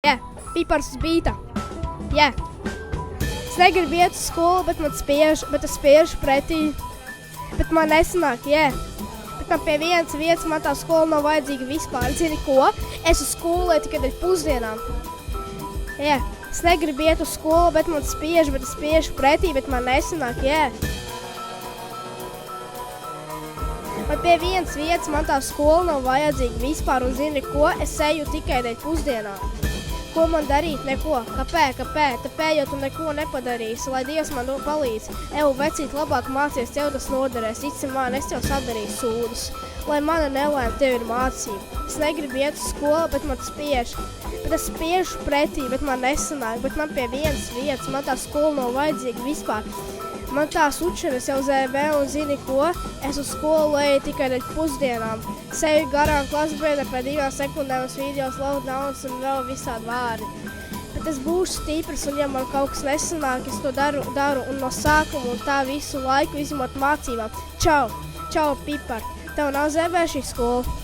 Jā, pipars uz bīta. Jā. Es negribu iet uz skolu, bet es spiežu pretī. Bet man nesanāk, jā. Bet man pie vienas vietas man tā skola nav vajadzīga vispār. Zini ko? Es uz skolu tikai dēļ pusdienām. Jā. Es negribu iet uz skolu, bet es spiežu pretī, bet man nesanāk, jā. Man pie vienas vietas man tā skola nav vajadzīga vispār, un zini ko? Es eju tikai dēļ pusdienām. Ko man darīt? Neko. Kāpēc? Tāpēc, jo tu neko nepadarīsi, lai Dievs man palīdz. Vecīt, labāk mācies, tev tas noderēs. Tici man, es tev sadarīšu sūdus. Lai mana nelēma tev ir mācība. Es negribu iet uz skolu, bet man spiež. Bet es spiežu pretī, bet man nesanāk. Bet man pie vienas vietas, man tā skola nav vajadzīga vispār. Man tās učenes jau ZB, un zini ko? Es uz skolu eju tikai dēļ pusdienām. Seju garām klasbiedre pēc 2 sekundēm uz video slowdowns un vēl visādi vārdi. Bet es būšu stiprs, un ja man kaut kas nesanāk, es to daru un no sākuma un tā visu laiku izņemot mācībām. Čau, pipar! Tev nav ZB šī skola?